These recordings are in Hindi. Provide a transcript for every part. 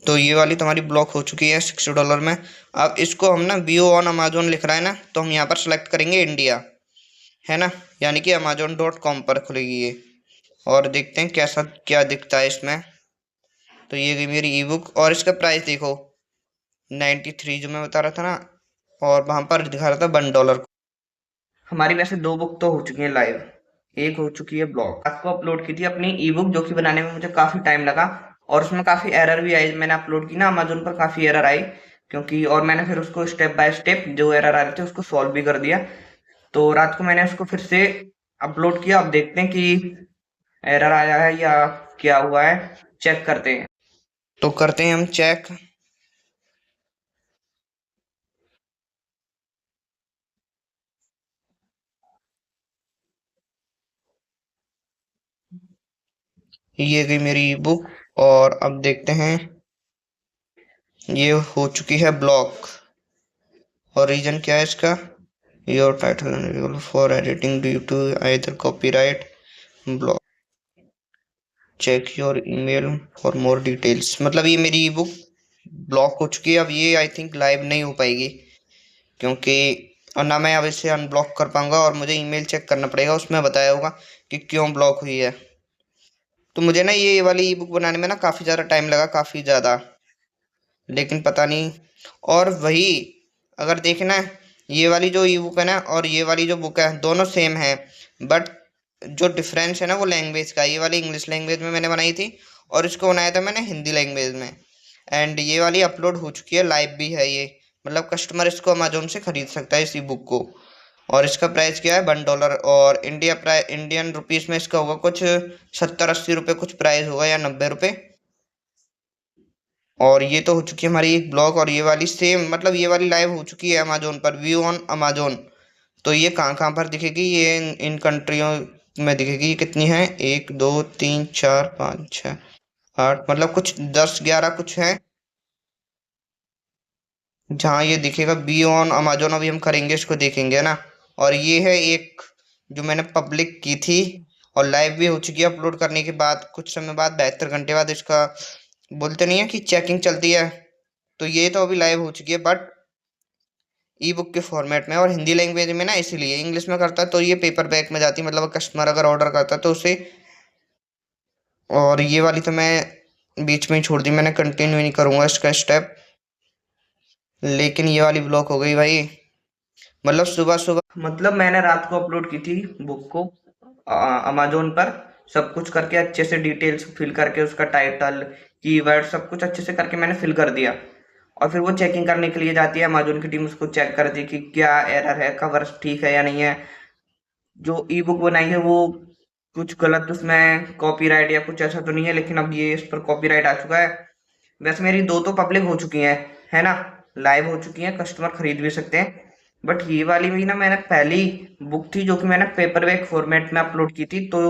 तो ये वाली तुम्हारी ब्लॉक हो चुकी है $60 में। अब इसको हम ना व्यू ऑन अमेजोन लिख रहा है ना, तो हम यहाँ पर सेलेक्ट करेंगे इंडिया, है ना, यानी कि amazon.com पर खुलेगी ये। और देखते हैं कैसा क्या दिखता है इसमें। तो ये गई मेरी ई बुक और इसका प्राइस देखो 93 जो मैं बता रहा था ना, और वहां पर दिखा रहा था $1। हमारी वैसे दो बुक तो हो चुकी है लाइव, एक हो चुकी है ब्लॉग। आपको अपलोड की थी अपनी ई बुक, जो कि बनाने में मुझे काफी टाइम लगा और उसमें काफी एरर भी आई। मैंने अपलोड की ना अमेजोन पर, काफी एरर आई क्योंकि, और मैंने फिर उसको स्टेप बाय स्टेप जो एरर आ रहे थे उसको सॉल्व भी कर दिया। तो रात को मैंने उसको फिर से अपलोड किया। अब देखते हैं कि एरर आया है या क्या हुआ है, चेक करते हैं। तो करते हैं हम चेक। ये गई मेरी ई बुक और अब देखते हैं। ये हो चुकी है ब्लॉक और रीजन क्या है इसका, your title unavailable for editing due to either copyright block, check your email for more details. मतलब ये मेरी ई बुक ब्लॉक हो चुकी है। अब ये आई थिंक लाइव नहीं हो पाएगी क्योंकि, और ना मैं अब इसे अनब्लॉक कर पाऊंगा, और मुझे ईमेल चेक करना पड़ेगा, उसमें बताया होगा कि क्यों ब्लॉक हुई है। तो मुझे ना ये वाली ई बुक बनाने में ना काफ़ी ज़्यादा टाइम लगा, काफ़ी ज़्यादा, लेकिन पता नहीं। और वही अगर देखना है, ये वाली जो ई बुक है ना और ये वाली जो बुक है दोनों सेम है, बट जो डिफरेंस है ना वो लैंग्वेज का। ये वाली इंग्लिश लैंग्वेज में मैंने बनाई थी और इसको बनाया था मैंने हिंदी लैंग्वेज में। एंड ये वाली अपलोड हो चुकी है, लाइव भी है ये, मतलब कस्टमर इसको अमेजोन से खरीद सकता है इस ई बुक को। और इसका प्राइस क्या है $1, और इंडियन रुपीस में इसका होगा कुछ 70-80 रुपये कुछ प्राइस होगा, या 90 रुपये। और ये तो हो चुकी है हमारी एक ब्लॉग, और ये वाली सेम, मतलब ये वाली लाइव हो चुकी है अमेजोन पर, व्यू ऑन अमेजोन। तो ये कहाँ कहाँ पर दिखेगी, ये इन कंट्रियों में दिखेगी। ये कितनी है, 1 2 3 4 5 6 8, मतलब कुछ 10-11 कुछ है जहाँ ये दिखेगा बी ऑन अमेजोन। अभी हम करेंगे इसको, देखेंगे ना। और ये है एक जो मैंने पब्लिक की थी और लाइव भी हो चुकी है अपलोड करने के बाद कुछ समय बाद, 72 घंटे बाद इसका बोलते नहीं है कि चेकिंग चलती है। तो ये तो अभी लाइव हो चुकी है, बट ई बुक के फॉर्मेट में और हिंदी लैंग्वेज में ना, इसीलिए इंग्लिश में करता तो ये पेपर बैक में जाती, मतलब कस्टमर अगर ऑर्डर करता तो उसे। और ये वाली तो मैं बीच में ही छोड़ दी, मैंने कंटिन्यू नहीं करूँगा इसका स्टेप। लेकिन ये वाली ब्लॉक हो गई भाई, मतलब सुबह सुबह, मतलब मैंने रात को अपलोड की थी बुक को अमेजोन पर, सब कुछ करके अच्छे से डिटेल्स फिल करके, उसका टाइटल, कीवर्ड, सब कुछ अच्छे से करके मैंने फिल कर दिया। और फिर वो चेकिंग करने के लिए जाती है, अमेजोन की टीम उसको चेक करती है कि क्या एरर है, कवर ठीक है या नहीं है। जो ई बुक बनाई है वो कुछ गलत उसमें कॉपीराइट या कुछ ऐसा तो नहीं है, लेकिन अब ये इस पर कॉपीराइट आ चुका है। वैसे मेरी दो तो पब्लिक हो चुकी हैं, है ना, लाइव हो चुकी हैं, कस्टमर खरीद भी सकते हैं। बट ये वाली भी ना मैंने पहली बुक थी जो कि मैंने पेपर बैक फॉर्मेट में अपलोड की थी। तो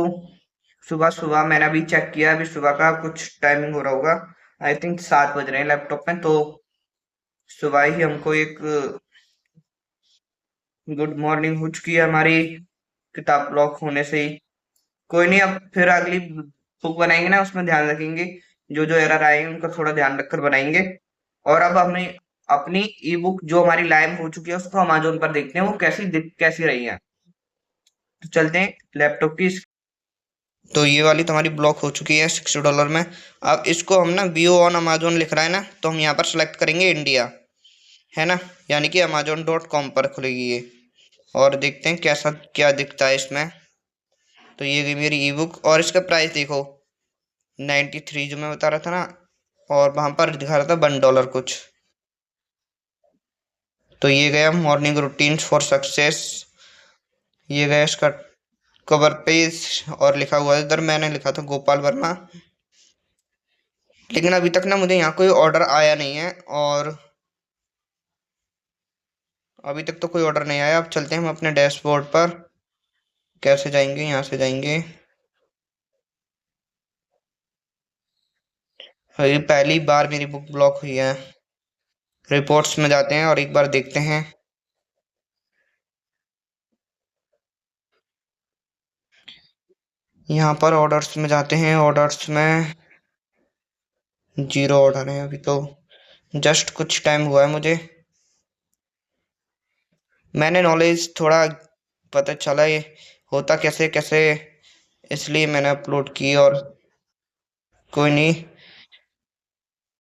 सुबह सुबह मैंने अभी चेक किया, अभी सुबह का कुछ टाइमिंग हो रहा होगा, आई थिंक 7 बज रहे हैं लैपटॉप में। तो सुबह ही हमको एक गुड मॉर्निंग हो चुकी है हमारी, किताब ब्लॉक होने से ही। कोई नहीं, अब फिर अगली बुक बनाएंगे ना, उसमें ध्यान रखेंगे, जो जो एरर आएंगे उनका थोड़ा ध्यान रखकर बनाएंगे। और अब हमें अपनी ई बुक जो हमारी लाइव हो चुकी है उसको अमेजोन पर देखते हैं वो कैसी रही है। तो चलते हैं लैपटॉप की। तो ये वाली तुम्हारी ब्लॉक हो चुकी है $60 में। अब इसको हम ना व्यू ऑन अमेजोन लिख रहा है ना, तो हम यहाँ पर सेलेक्ट करेंगे इंडिया, है ना, यानी कि amazon.com पर खुलेगी ये। और देखते हैं कैसा क्या दिखता है इसमें। तो ये गई मेरी ई बुक और इसका प्राइस देखो 93 जो मैं बता रहा था ना, और वहां पर दिखा रहा था $1 कुछ। तो ये गया मॉर्निंग रूटीन फॉर सक्सेस, ये गया इसका कवर पेज, और लिखा हुआ है इधर, मैंने लिखा था गोपाल वर्मा। लेकिन अभी तक ना मुझे यहाँ कोई ऑर्डर आया नहीं है, और अभी तक तो कोई ऑर्डर नहीं आया। अब चलते हैं हम अपने डैशबोर्ड पर, कैसे जाएंगे, यहाँ से जाएंगे। ये पहली बार मेरी बुक ब्लॉक हुई है। रिपोर्ट्स में जाते हैं और एक बार देखते हैं। यहाँ पर ऑर्डर्स में जाते हैं, ऑर्डर्स में जीरो ऑर्डर है अभी तो, जस्ट कुछ टाइम हुआ है मुझे। मैंने नॉलेज थोड़ा पता चला ये होता कैसे कैसे, इसलिए मैंने अपलोड की। और कोई नहीं,